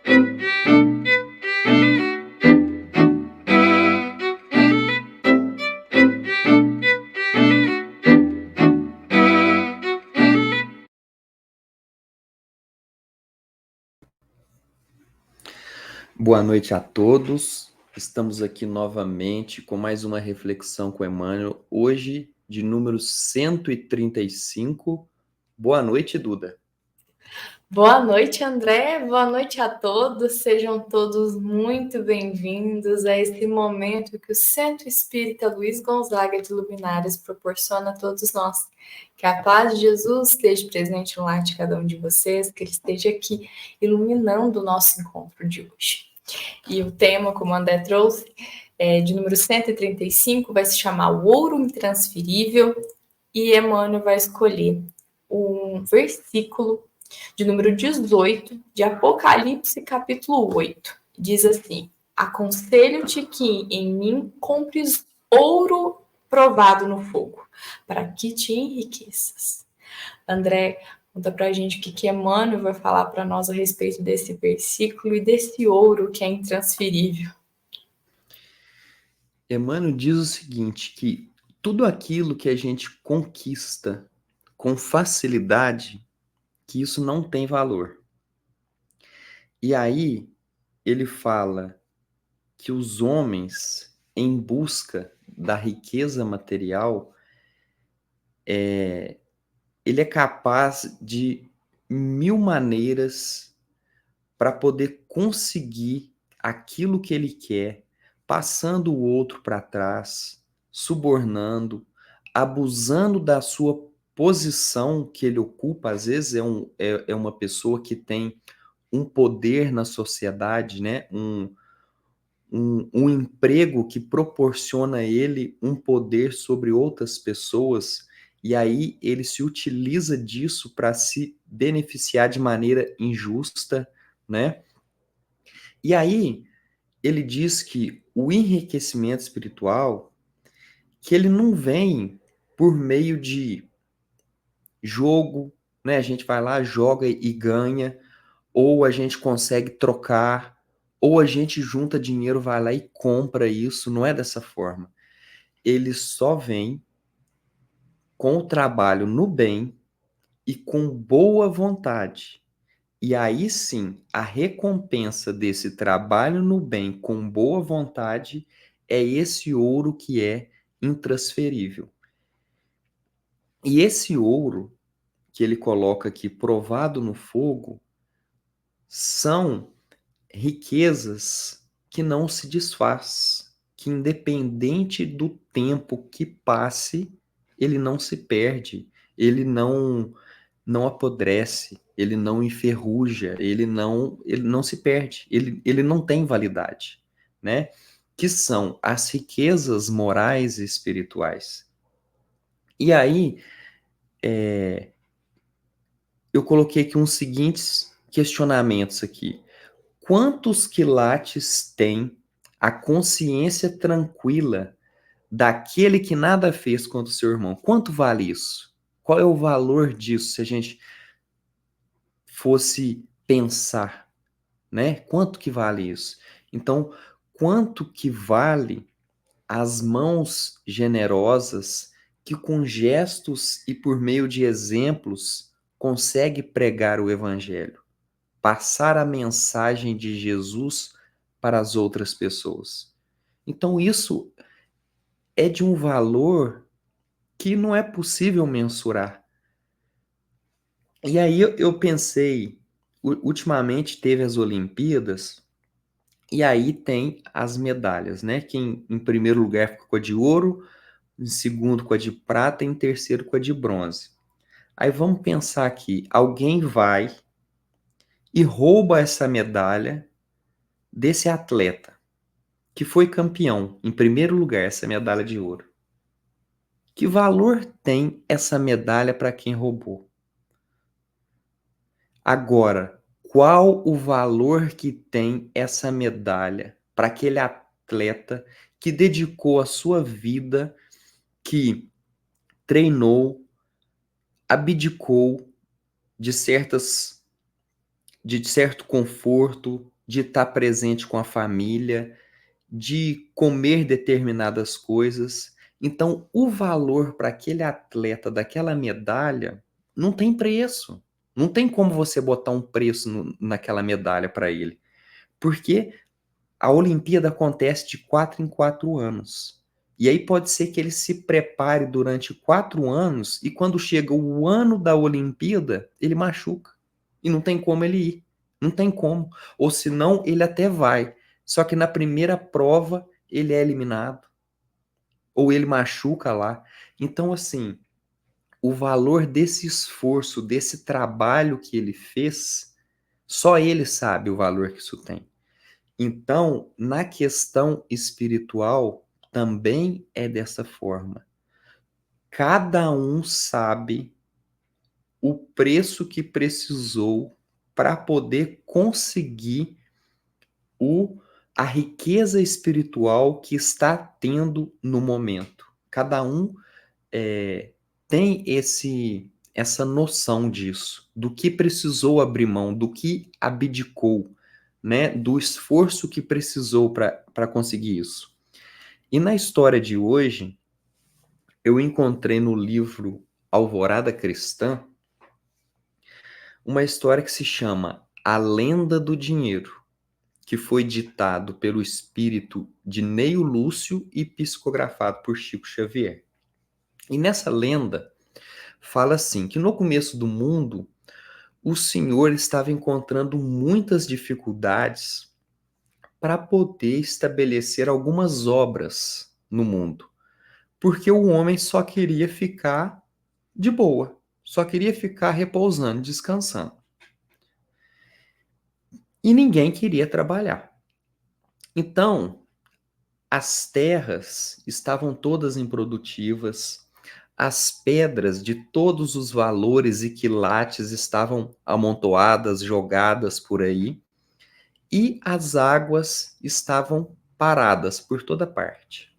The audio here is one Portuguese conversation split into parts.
Boa noite a todos. Estamos aqui novamente com mais uma reflexão com Emmanuel, hoje de número 135. Boa noite, Duda. Boa noite, André. Boa noite a todos. Sejam todos muito bem-vindos a esse momento que o Centro Espírita Luiz Gonzaga de Luminárias proporciona a todos nós. Que a paz de Jesus esteja presente no lar de cada um de vocês, que ele esteja aqui iluminando o nosso encontro de hoje. E o tema, como o André trouxe, de número 135, vai se chamar O Ouro Intransferível, e Emmanuel vai escolher um versículo de número 18, de Apocalipse, capítulo 8. Diz assim: aconselho-te que em mim compres ouro provado no fogo, para que te enriqueças. André, conta pra gente o que Emmanuel vai falar para nós a respeito desse versículo e desse ouro que é intransferível. Emmanuel diz o seguinte, que tudo aquilo que a gente conquista com facilidade, que isso não tem valor. E aí ele fala que os homens, em busca da riqueza material, ele é capaz de 1000 maneiras para poder conseguir aquilo que ele quer, passando o outro para trás, subornando, abusando da sua posição que ele ocupa. Às vezes é uma pessoa que tem um poder na sociedade, né? Um emprego que proporciona a ele um poder sobre outras pessoas, e aí ele se utiliza disso para se beneficiar de maneira injusta, né? E aí ele diz que o enriquecimento espiritual, que ele não vem por meio de jogo, né? A gente vai lá, joga e ganha, ou a gente consegue trocar, ou a gente junta dinheiro, vai lá e compra isso. Não é dessa forma. Ele só vem com o trabalho no bem e com boa vontade. E aí sim, a recompensa desse trabalho no bem com boa vontade é esse ouro que é intransferível. E esse ouro que ele coloca aqui provado no fogo são riquezas que não se desfaz, que independente do tempo que passe, ele não se perde, ele não apodrece, ele não enferruja, ele não se perde, ele não tem validade, né? Que são as riquezas morais e espirituais. E aí, eu coloquei aqui uns seguintes questionamentos aqui. Quantos quilates tem a consciência tranquila daquele que nada fez contra o seu irmão? Quanto vale isso? Qual é o valor disso se a gente fosse pensar, né? Quanto que vale isso? Então, quanto que vale as mãos generosas que com gestos e por meio de exemplos consegue pregar o evangelho, passar a mensagem de Jesus para as outras pessoas? Então, isso é de um valor que não é possível mensurar. E aí eu pensei, ultimamente teve as Olimpíadas, e aí tem as medalhas, né? Quem em primeiro lugar fica com a de ouro, em segundo com a de prata e em terceiro com a de bronze. Aí vamos pensar aqui, alguém vai e rouba essa medalha desse atleta que foi campeão, em primeiro lugar, essa medalha de ouro. Que valor tem essa medalha para quem roubou? Agora, qual o valor que tem essa medalha para aquele atleta que dedicou a sua vida, que treinou, abdicou de certo conforto, de estar presente com a família, de comer determinadas coisas. Então, o valor para aquele atleta daquela medalha não tem preço. Não tem como você botar um preço naquela medalha para ele. Porque a Olimpíada acontece de 4 em 4 anos. E aí pode ser que ele se prepare durante 4 anos e quando chega o ano da Olimpíada, ele machuca. E não tem como ele ir. Não tem como. Ou senão ele até vai. Só que na primeira prova ele é eliminado. Ou ele machuca lá. Então, assim, o valor desse esforço, desse trabalho que ele fez, só ele sabe o valor que isso tem. Então, na questão espiritual, também é dessa forma. Cada um sabe o preço que precisou para poder conseguir o, a riqueza espiritual que está tendo no momento. Cada um tem essa noção disso, do que precisou abrir mão, do que abdicou, né, do esforço que precisou para conseguir isso. E na história de hoje, eu encontrei no livro Alvorada Cristã uma história que se chama A Lenda do Dinheiro, que foi ditado pelo espírito de Neio Lúcio e psicografado por Chico Xavier. E nessa lenda fala assim, que no começo do mundo, o Senhor estava encontrando muitas dificuldades para poder estabelecer algumas obras no mundo, porque o homem só queria ficar de boa, só queria ficar repousando, descansando. E ninguém queria trabalhar. Então, as terras estavam todas improdutivas, as pedras de todos os valores e quilates estavam amontoadas, jogadas por aí, e as águas estavam paradas por toda parte.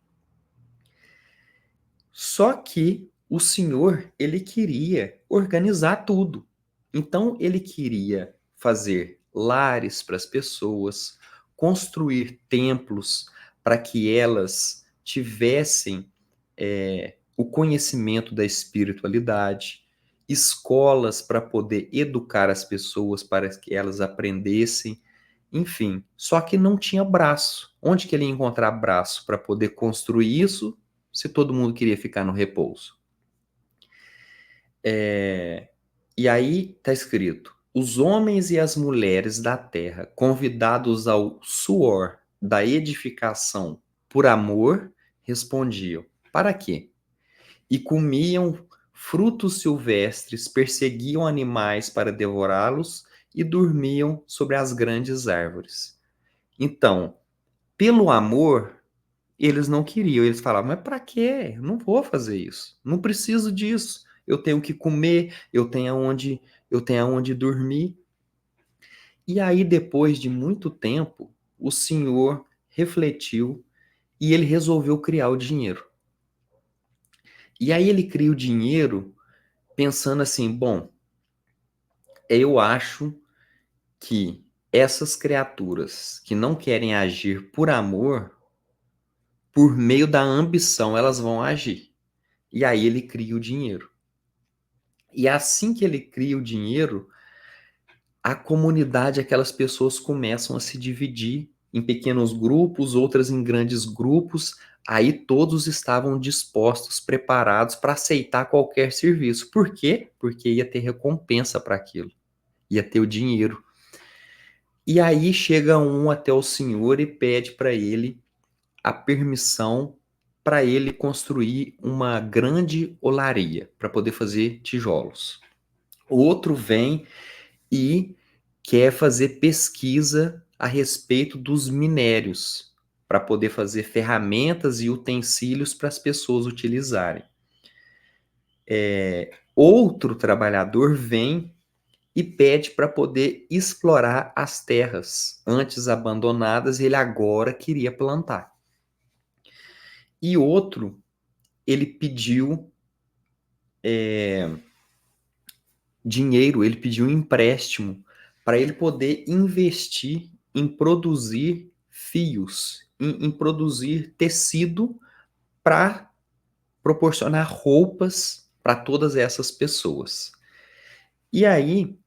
Só que o Senhor, ele queria organizar tudo. Então, ele queria fazer lares para as pessoas, construir templos para que elas tivessem o conhecimento da espiritualidade, escolas para poder educar as pessoas para que elas aprendessem, enfim. Só que não tinha braço. Onde que ele ia encontrar braço para poder construir isso se todo mundo queria ficar no repouso? E aí está escrito: os homens e as mulheres da terra, convidados ao suor da edificação por amor, respondiam: para quê? E comiam frutos silvestres, perseguiam animais para devorá-los e dormiam sobre as grandes árvores. Então, pelo amor, eles não queriam, eles falavam, mas para quê? Eu não vou fazer isso, não preciso disso. Eu tenho que comer, eu tenho aonde dormir. E aí, depois de muito tempo, o Senhor refletiu e ele resolveu criar o dinheiro. E aí ele cria o dinheiro pensando assim, bom, eu acho que essas criaturas que não querem agir por amor, por meio da ambição, elas vão agir. E aí ele cria o dinheiro. E assim que ele cria o dinheiro, a comunidade, aquelas pessoas começam a se dividir em pequenos grupos, outras em grandes grupos. Aí todos estavam dispostos, preparados para aceitar qualquer serviço. Por quê? Porque ia ter recompensa para aquilo, ia ter o dinheiro. E aí chega um até o senhor e pede para ele a permissão para ele construir uma grande olaria para poder fazer tijolos. Outro vem e quer fazer pesquisa a respeito dos minérios para poder fazer ferramentas e utensílios para as pessoas utilizarem. Outro trabalhador vem e pede para poder explorar as terras antes abandonadas, ele agora queria plantar. E outro, ele pediu dinheiro, ele pediu um empréstimo para ele poder investir em produzir fios, em produzir tecido para proporcionar roupas para todas essas pessoas. E aí,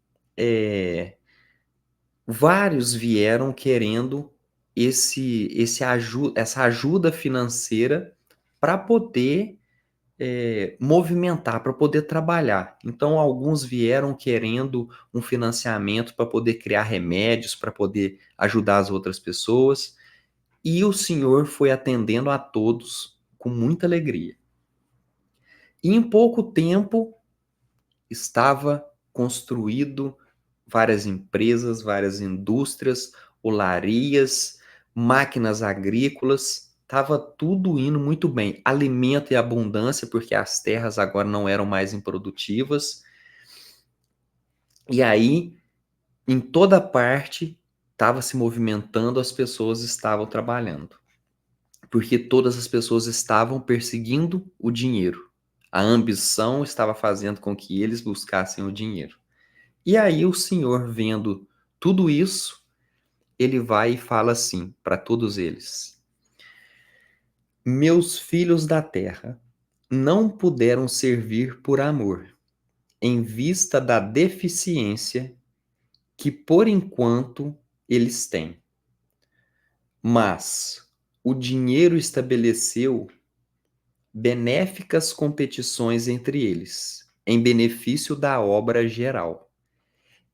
vários vieram querendo essa ajuda financeira para poder movimentar, para poder trabalhar. Então, alguns vieram querendo um financiamento para poder criar remédios, para poder ajudar as outras pessoas. E o Senhor foi atendendo a todos com muita alegria. E em pouco tempo estava construído várias empresas, várias indústrias, olarias, máquinas agrícolas, estava tudo indo muito bem. Alimento e abundância, porque as terras agora não eram mais improdutivas. E aí, em toda parte, estava se movimentando, as pessoas estavam trabalhando. Porque todas as pessoas estavam perseguindo o dinheiro. A ambição estava fazendo com que eles buscassem o dinheiro. E aí o Senhor, vendo tudo isso, ele vai e fala assim para todos eles: Meus filhos da terra não puderam servir por amor, em vista da deficiência que por enquanto eles têm. Mas o dinheiro estabeleceu benéficas competições entre eles, em benefício da obra geral.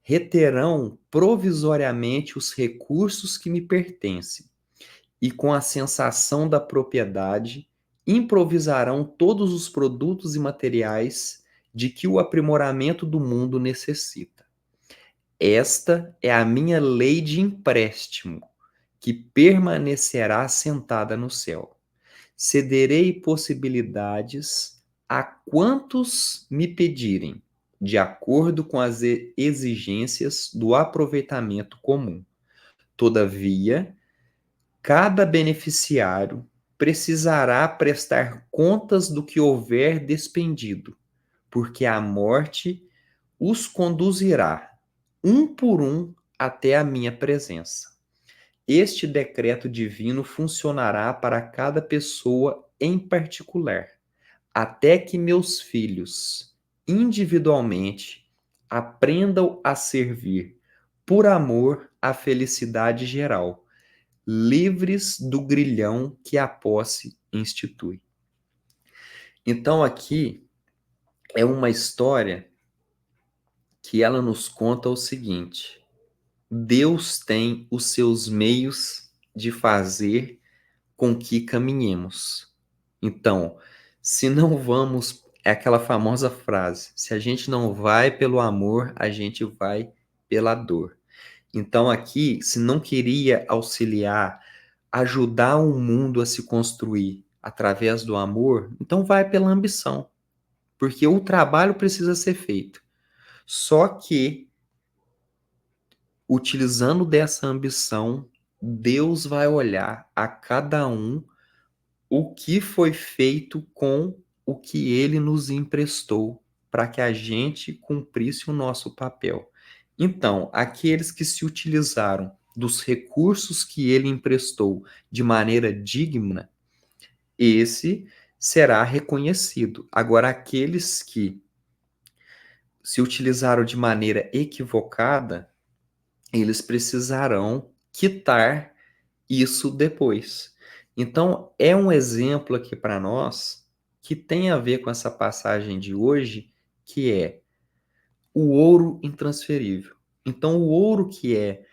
Reterão provisoriamente os recursos que me pertencem, e com a sensação da propriedade, improvisarão todos os produtos e materiais de que o aprimoramento do mundo necessita. Esta é a minha lei de empréstimo, que permanecerá assentada no céu. Cederei possibilidades a quantos me pedirem, de acordo com as exigências do aproveitamento comum. Todavia, cada beneficiário precisará prestar contas do que houver despendido, porque a morte os conduzirá, um por um, até a minha presença. Este decreto divino funcionará para cada pessoa em particular, até que meus filhos, individualmente, aprendam a servir por amor à felicidade geral, livres do grilhão que a posse institui. Então aqui é uma história que ela nos conta o seguinte: Deus tem os seus meios de fazer com que caminhemos. Então, se não vamos, é aquela famosa frase: se a gente não vai pelo amor, a gente vai pela dor. Então, aqui, se não queria auxiliar, ajudar o mundo a se construir através do amor, então vai pela ambição, porque o trabalho precisa ser feito. Só que, utilizando dessa ambição, Deus vai olhar a cada um o que foi feito com o que ele nos emprestou para que a gente cumprisse o nosso papel. Então, aqueles que se utilizaram dos recursos que ele emprestou de maneira digna, esse será reconhecido. Agora, aqueles que se utilizaram de maneira equivocada, eles precisarão quitar isso depois. Então, é um exemplo aqui para nós que tem a ver com essa passagem de hoje, que é o ouro intransferível. Então, o ouro que é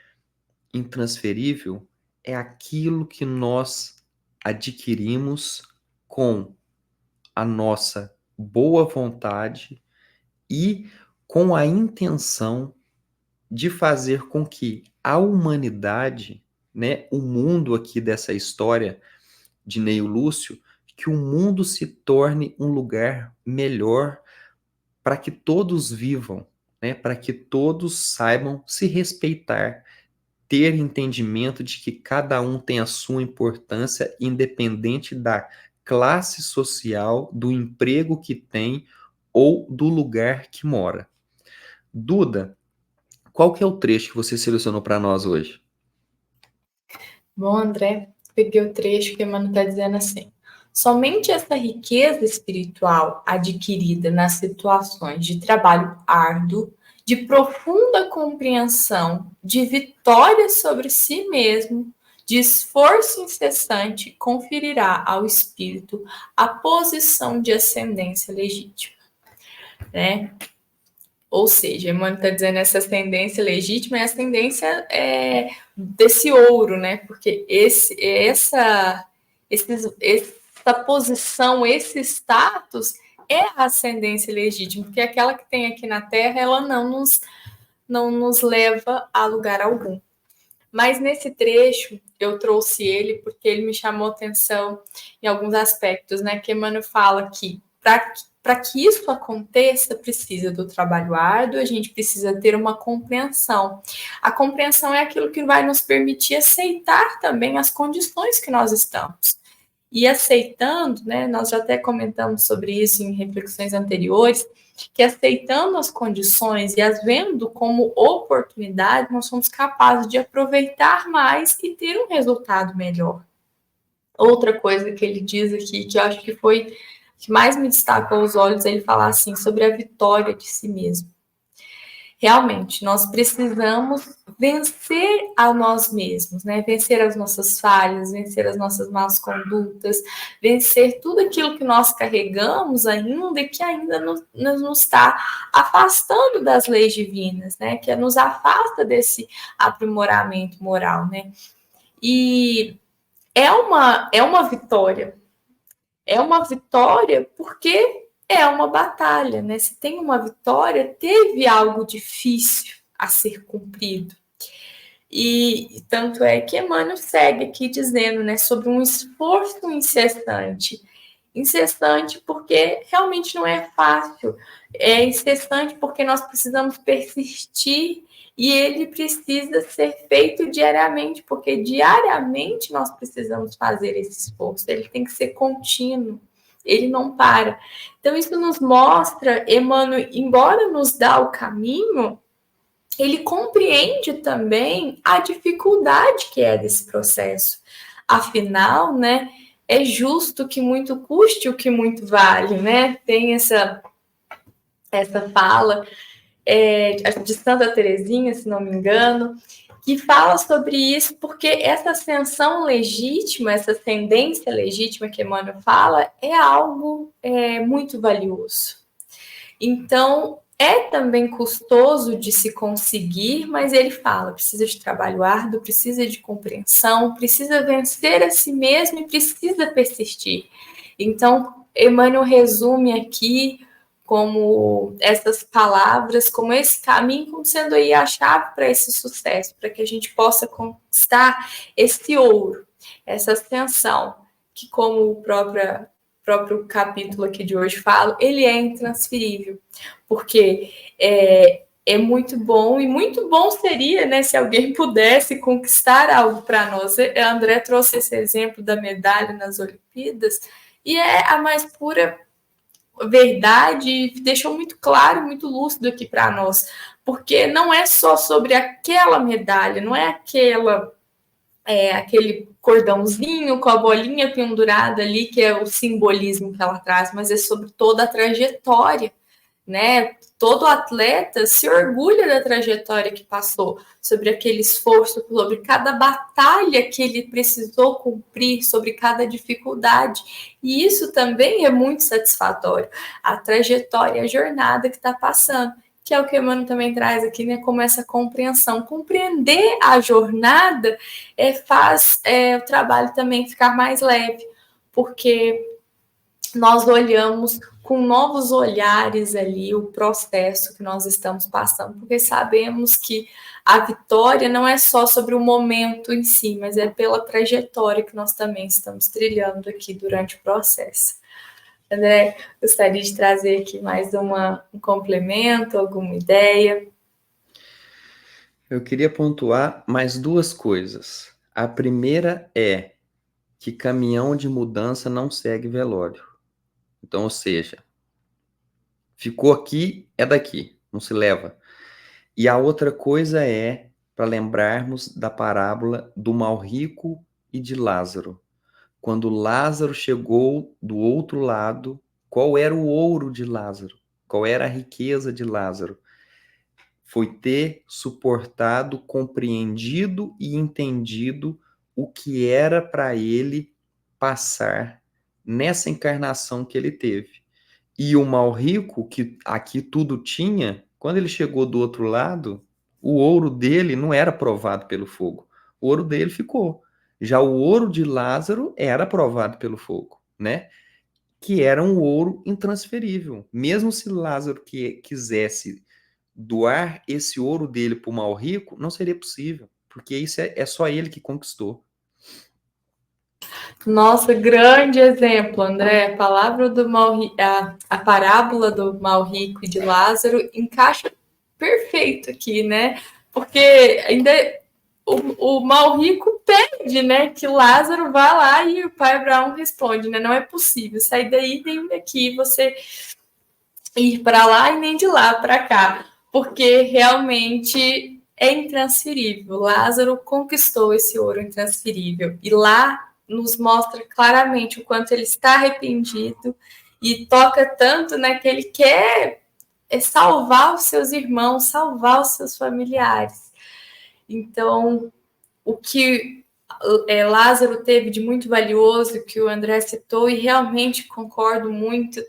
intransferível é aquilo que nós adquirimos com a nossa boa vontade e com a intenção de fazer com que a humanidade, né, o mundo aqui dessa história de Neio Lúcio, que o mundo se torne um lugar melhor para que todos vivam, né, para que todos saibam se respeitar, ter entendimento de que cada um tem a sua importância, independente da classe social, do emprego que tem ou do lugar que mora. Duda, qual que é o trecho que você selecionou para nós hoje? Bom, André, peguei o trecho que Emmanuel está dizendo assim: somente essa riqueza espiritual adquirida nas situações de trabalho árduo, de profunda compreensão, de vitória sobre si mesmo, de esforço incessante, conferirá ao espírito a posição de ascendência legítima, né? Ou seja, Emmanuel está dizendo essa ascendência legítima é a ascendência desse ouro, né? Porque essa posição, esse status é a ascendência legítima, porque aquela que tem aqui na Terra, ela não nos leva a lugar algum. Mas nesse trecho, eu trouxe ele porque ele me chamou atenção em alguns aspectos, né? Que Emmanuel fala que para que isso aconteça, precisa do trabalho árduo, a gente precisa ter uma compreensão. A compreensão é aquilo que vai nos permitir aceitar também as condições que nós estamos. E aceitando, né, nós já até comentamos sobre isso em reflexões anteriores, que aceitando as condições e as vendo como oportunidade, nós somos capazes de aproveitar mais e ter um resultado melhor. Outra coisa que ele diz aqui, que eu acho que foi que mais me destacou aos olhos, ele falar assim sobre a vitória de si mesmo. Realmente, nós precisamos vencer a nós mesmos, né? Vencer as nossas falhas, vencer as nossas más condutas, vencer tudo aquilo que nós carregamos ainda e que ainda nos está afastando das leis divinas, né? Que nos afasta desse aprimoramento moral, né? E é uma vitória. É uma vitória porque é uma batalha, né? Se tem uma vitória, teve algo difícil a ser cumprido. E tanto é que Emmanuel segue aqui dizendo, né, sobre um esforço incessante. Incessante porque realmente não é fácil. É incessante porque nós precisamos persistir e ele precisa ser feito diariamente, porque diariamente nós precisamos fazer esse esforço. Ele tem que ser contínuo. Ele não para. Então, isso nos mostra, Emmanuel, embora nos dá o caminho, ele compreende também a dificuldade que é desse processo. Afinal, né, é justo que muito custe o que muito vale, né? Tem essa fala de Santa Teresinha, se não me engano, que fala sobre isso, porque essa ascensão legítima, essa ascendência legítima que Emmanuel fala, é algo muito valioso. Então, é também custoso de se conseguir, mas ele fala, precisa de trabalho árduo, precisa de compreensão, precisa vencer a si mesmo e precisa persistir. Então, Emmanuel resume aqui como essas palavras, como esse caminho, como sendo aí a chave para esse sucesso, para que a gente possa conquistar esse ouro, essa ascensão, que como o próprio capítulo aqui de hoje fala, ele é intransferível, porque é muito bom, e muito bom seria, né, se alguém pudesse conquistar algo para nós. A André trouxe esse exemplo da medalha nas Olimpíadas, e é a mais pura verdade, deixou muito claro, muito lúcido aqui para nós, porque não é só sobre aquela medalha, não é aquele cordãozinho com a bolinha pendurada ali, que é o simbolismo que ela traz, mas é sobre toda a trajetória, né? Todo atleta se orgulha da trajetória que passou, sobre aquele esforço, sobre cada batalha que ele precisou cumprir, sobre cada dificuldade. E isso também é muito satisfatório. A trajetória, a jornada que está passando, que é o que o Emmanuel também traz aqui, né? Como essa compreensão. Compreender a jornada faz o trabalho também ficar mais leve, porque nós olhamos com novos olhares ali o processo que nós estamos passando, porque sabemos que a vitória não é só sobre o momento em si, mas é pela trajetória que nós também estamos trilhando aqui durante o processo. André, gostaria de trazer aqui mais um complemento, alguma ideia? Eu queria pontuar mais duas coisas. A primeira é que caminhão de mudança não segue velório. Então, ou seja, ficou aqui, é daqui, não se leva. E a outra coisa é para lembrarmos da parábola do mal-rico e de Lázaro. Quando Lázaro chegou do outro lado, qual era o ouro de Lázaro? Qual era a riqueza de Lázaro? Foi ter suportado, compreendido e entendido o que era para ele passar nessa encarnação que ele teve. E o mal rico, que aqui tudo tinha, quando ele chegou do outro lado, o ouro dele não era provado pelo fogo. O ouro dele ficou. Já o ouro de Lázaro era provado pelo fogo, né? Que era um ouro intransferível. Mesmo se Lázaro quisesse doar esse ouro dele para o mal rico, não seria possível, porque isso é só ele que conquistou. Nossa, grande exemplo, André. A palavra do a parábola do mal rico e de Lázaro encaixa perfeito aqui, né? Porque ainda o mal rico pede, né? Que Lázaro vá lá e o pai Abraão responde, né? Não é possível sair daí nem daqui, você ir para lá e nem de lá para cá, porque realmente é intransferível. Lázaro conquistou esse ouro intransferível e lá nos mostra claramente o quanto ele está arrependido e toca tanto, né, que ele quer salvar os seus irmãos, salvar os seus familiares. Então, o que Lázaro teve de muito valioso, que o André citou, e realmente concordo muito,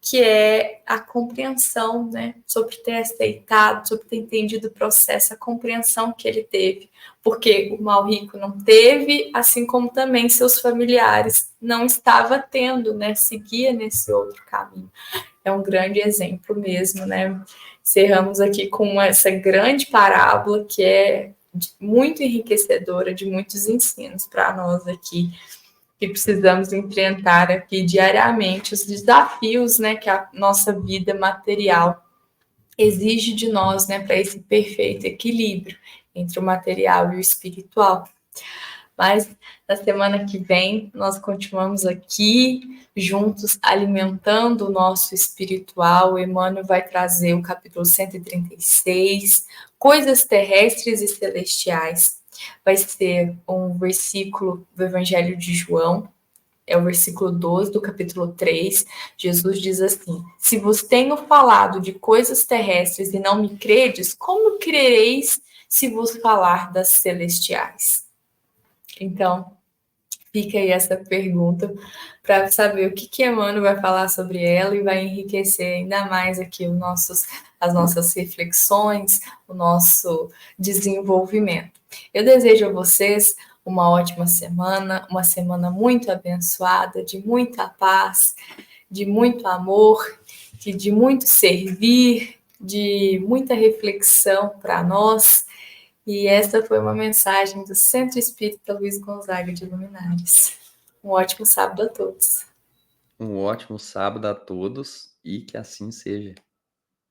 que é a compreensão, né, sobre ter aceitado, sobre ter entendido o processo, a compreensão que ele teve, porque o mal rico não teve, assim como também seus familiares não estavam tendo, né, seguia nesse outro caminho. É um grande exemplo mesmo, né? Encerramos aqui com essa grande parábola que é muito enriquecedora, de muitos ensinos para nós aqui, que precisamos enfrentar aqui diariamente, os desafios, né, que a nossa vida material exige de nós, né, para esse perfeito equilíbrio entre o material e o espiritual. Mas na semana que vem nós continuamos aqui juntos alimentando o nosso espiritual. O Emmanuel vai trazer o capítulo 136, Coisas Terrestres e Celestiais. Vai ser um versículo do Evangelho de João, é o versículo 12 do capítulo 3. Jesus diz assim: se vos tenho falado de coisas terrestres e não me credes, como crereis se vos falar das celestiais? Então, fica aí essa pergunta para saber o que Emmanuel vai falar sobre ela e vai enriquecer ainda mais aqui as nossas reflexões, o nosso desenvolvimento. Eu desejo a vocês uma ótima semana, uma semana muito abençoada, de muita paz, de muito amor, de muito servir, de muita reflexão para nós. E essa foi uma mensagem do Centro Espírita Luiz Gonzaga de Luminares. Um ótimo sábado a todos. Um ótimo sábado a todos e que assim seja.